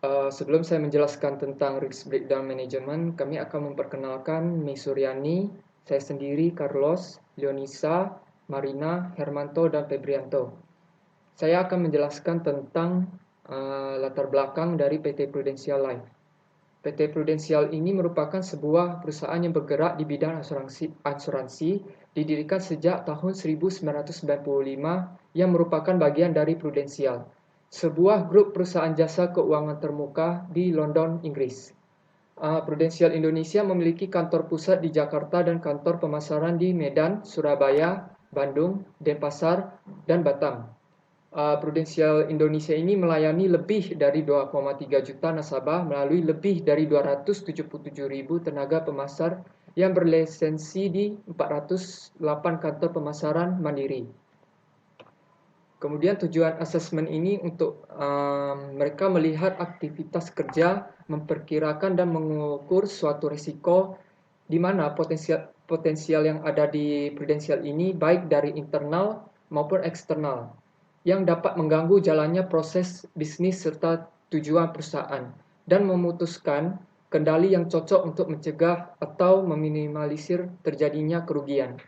Sebelum saya menjelaskan tentang risk breakdown management, kami akan memperkenalkan Mi Suryani, saya sendiri, Carlos, Leonisa, Marina, Hermanto, dan Febrianto. Saya akan menjelaskan tentang latar belakang dari PT Prudential Life. PT Prudential ini merupakan sebuah perusahaan yang bergerak di bidang asuransi didirikan sejak tahun 1995 yang merupakan bagian dari Prudential, sebuah grup perusahaan jasa keuangan termuka di London, Inggris. Prudential Indonesia memiliki kantor pusat di Jakarta dan kantor pemasaran di Medan, Surabaya, Bandung, Denpasar, dan Batam. Prudential Indonesia ini melayani lebih dari 2,3 juta nasabah melalui lebih dari 277.000 tenaga pemasar yang berlisensi di 408 kantor pemasaran mandiri. Kemudian tujuan asesmen ini untuk mereka melihat aktivitas kerja, memperkirakan dan mengukur suatu risiko di mana potensial yang ada di Prudential ini baik dari internal maupun eksternal yang dapat mengganggu jalannya proses bisnis serta tujuan perusahaan dan memutuskan kendali yang cocok untuk mencegah atau meminimalisir terjadinya kerugian.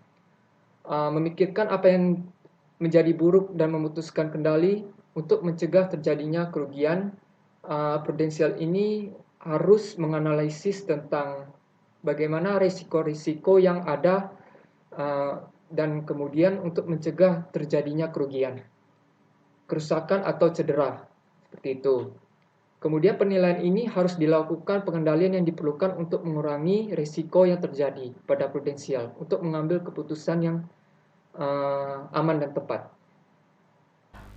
Memikirkan apa yang menjadi buruk dan memutuskan kendali untuk mencegah terjadinya kerugian. Prudensial ini harus menganalisis tentang bagaimana risiko-risiko yang ada dan kemudian untuk mencegah terjadinya kerusakan atau cedera, seperti itu. Kemudian penilaian ini harus dilakukan pengendalian yang diperlukan untuk mengurangi risiko yang terjadi pada prudensial untuk mengambil keputusan yang aman dan tepat.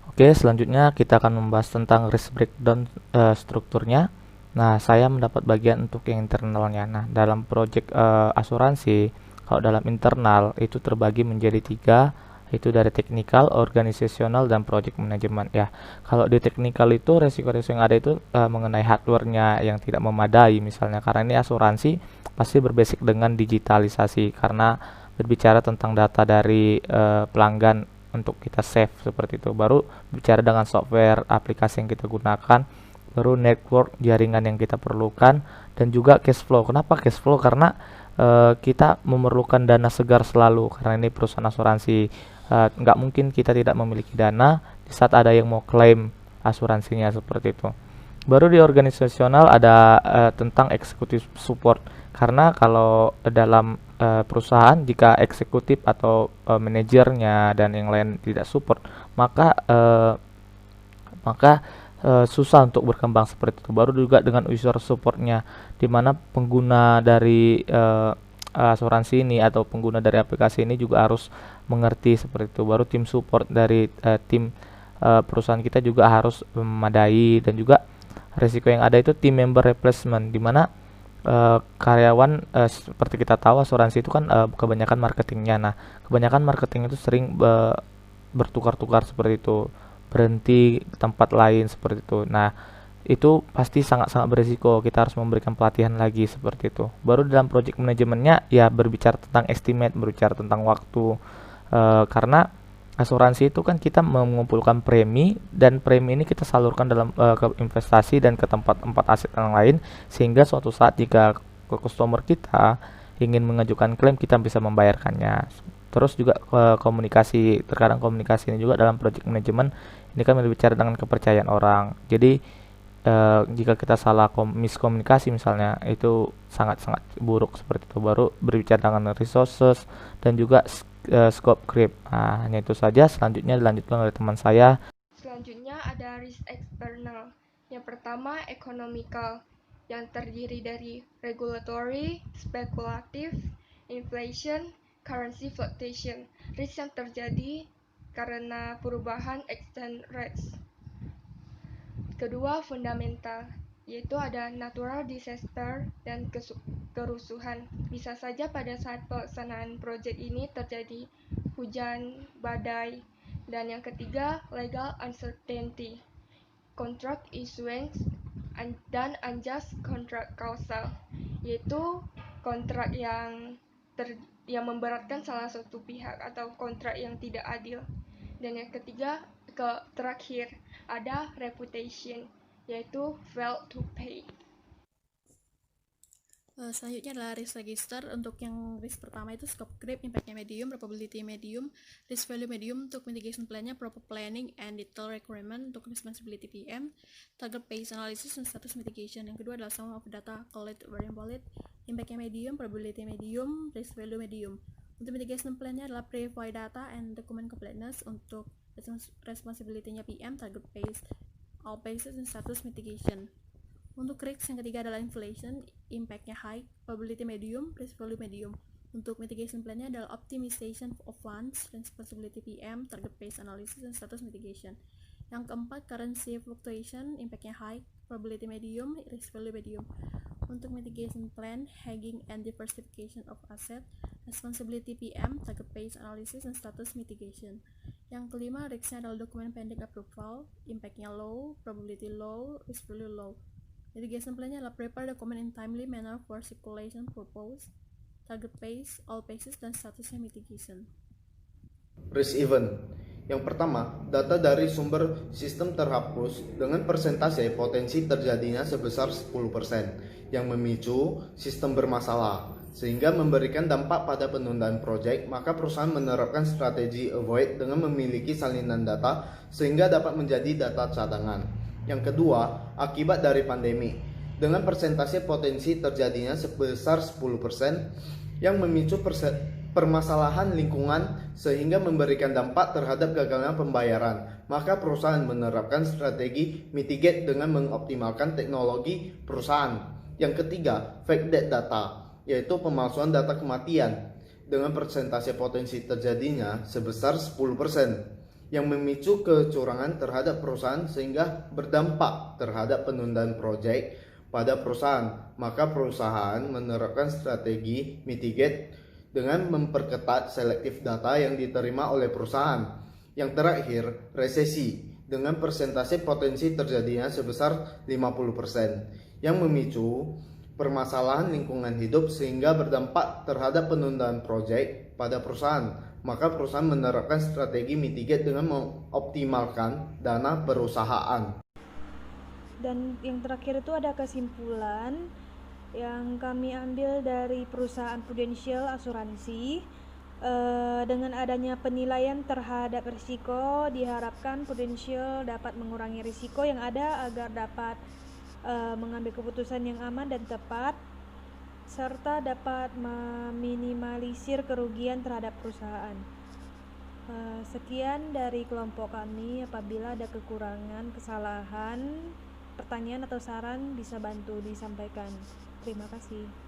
Oke, selanjutnya kita akan membahas tentang risk breakdown strukturnya. Nah, saya mendapat bagian untuk yang internalnya. Nah, dalam project asuransi, kalau dalam internal itu terbagi menjadi tiga, itu dari teknikal, organisasional, dan project management. Ya, kalau di teknikal itu resiko-resiko yang ada itu mengenai hardware-nya yang tidak memadai, misalnya karena ini asuransi pasti berbasic dengan digitalisasi karena berbicara tentang data dari pelanggan untuk kita save seperti itu. Baru bicara dengan software aplikasi yang kita gunakan, baru network jaringan yang kita perlukan, dan juga cash flow. Kenapa cash flow? Karena kita memerlukan dana segar selalu karena ini perusahaan asuransi. Nggak mungkin kita tidak memiliki dana di saat ada yang mau klaim asuransinya seperti itu. Baru di organisasional ada tentang executive support karena kalau dalam perusahaan jika eksekutif atau manajernya dan yang lain tidak support maka susah untuk berkembang seperti itu. Baru juga dengan user supportnya di mana pengguna dari asuransi ini atau pengguna dari aplikasi ini juga harus mengerti seperti itu. Baru tim support dari tim perusahaan kita juga harus memadai, dan juga risiko yang ada itu team member replacement di mana karyawan seperti kita tahu asuransi itu kan kebanyakan marketingnya. Nah, kebanyakan marketing itu sering bertukar-tukar seperti itu, berhenti ke tempat lain seperti itu. Nah, itu pasti sangat-sangat berisiko. Kita harus memberikan pelatihan lagi seperti itu. Baru dalam project manajemennya ya berbicara tentang estimate, berbicara tentang waktu. Karena asuransi itu kan kita mengumpulkan premi, dan premi ini kita salurkan dalam ke investasi dan ke tempat-tempat aset yang lain, sehingga suatu saat jika ke customer kita ingin mengajukan klaim kita bisa membayarkannya. Terus juga komunikasi, terkadang komunikasi ini juga dalam project management ini kan berbicara dengan kepercayaan orang. Jadi jika kita salah miskomunikasi misalnya itu sangat-sangat buruk seperti itu. Baru berbicara dengan resources dan juga scope creep. Nah, hanya itu saja. Selanjutnya dilanjutkan oleh teman saya. Selanjutnya ada risk eksternal. Yang pertama economical, yang terdiri dari regulatory, spekulatif, inflation, currency fluctuation. Risk yang terjadi karena perubahan exchange rates. Kedua, fundamental, yaitu ada natural disaster dan kerusuhan. Bisa saja pada saat pelaksanaan proyek ini terjadi hujan, badai. Dan yang ketiga, legal uncertainty, contract issuance, dan unjust contract causal, yaitu kontrak yang memberatkan salah satu pihak atau kontrak yang tidak adil. Dan yang ketiga, terakhir ada reputation, yaitu fail to pay. Selanjutnya adalah risk register. Untuk yang risk pertama itu scope creep, impactnya medium, probability medium, risk value medium. Untuk mitigation plan-nya proper planning and detail requirement. Untuk responsibility PM, target based analysis dan status mitigation. Yang kedua adalah sum of data collect very valid, impactnya medium, probability medium, risk value medium. Untuk mitigation plan-nya adalah pre-void data and document completeness. Untuk responsibility-nya PM, target based, all basis dan status mitigation. Untuk risk yang ketiga adalah inflation, impact-nya high, probability medium, risk value medium. Untuk mitigation plan-nya adalah optimization of funds, responsibility PM, target based analysis, dan status mitigation. Yang keempat, currency fluctuation, impact-nya high, probability medium, risk value medium. Untuk mitigation plan, hedging and diversification of asset, responsibility PM, target based analysis, dan status mitigation. Yang kelima, risk-nya adalah dokumen pending approval, impact-nya low, probability low, risk value low. Mitigation plan-nya adalah prepare document in timely manner for circulation purpose, target base, all basis, dan statusnya mitigation. Risk event. Yang pertama, data dari sumber sistem terhapus dengan persentase potensi terjadinya sebesar 10% yang memicu sistem bermasalah sehingga memberikan dampak pada penundaan proyek, maka perusahaan menerapkan strategi avoid dengan memiliki salinan data sehingga dapat menjadi data cadangan. Yang kedua, akibat dari pandemi dengan persentase potensi terjadinya sebesar 10% yang memicu permasalahan lingkungan sehingga memberikan dampak terhadap gagalnya pembayaran, maka perusahaan menerapkan strategi mitigate dengan mengoptimalkan teknologi perusahaan. Yang ketiga, fake death data, yaitu pemalsuan data kematian dengan persentase potensi terjadinya sebesar 10% yang memicu kecurangan terhadap perusahaan sehingga berdampak terhadap penundaan proyek pada perusahaan, maka perusahaan menerapkan strategi mitigate dengan memperketat selektif data yang diterima oleh perusahaan. Yang terakhir, resesi dengan persentase potensi terjadinya sebesar 50% yang memicu permasalahan lingkungan hidup sehingga berdampak terhadap penundaan proyek pada perusahaan, maka perusahaan menerapkan strategi mitigate dengan mengoptimalkan dana perusahaan. Dan yang terakhir itu ada kesimpulan yang kami ambil dari perusahaan Prudential Asuransi. Dengan adanya penilaian terhadap risiko, diharapkan Prudential dapat mengurangi risiko yang ada agar dapat mengambil keputusan yang aman dan tepat, serta dapat meminimalisir kerugian terhadap perusahaan. Sekian dari kelompok kami. Apabila ada kekurangan, kesalahan, pertanyaan atau saran bisa bantu disampaikan. Terima kasih.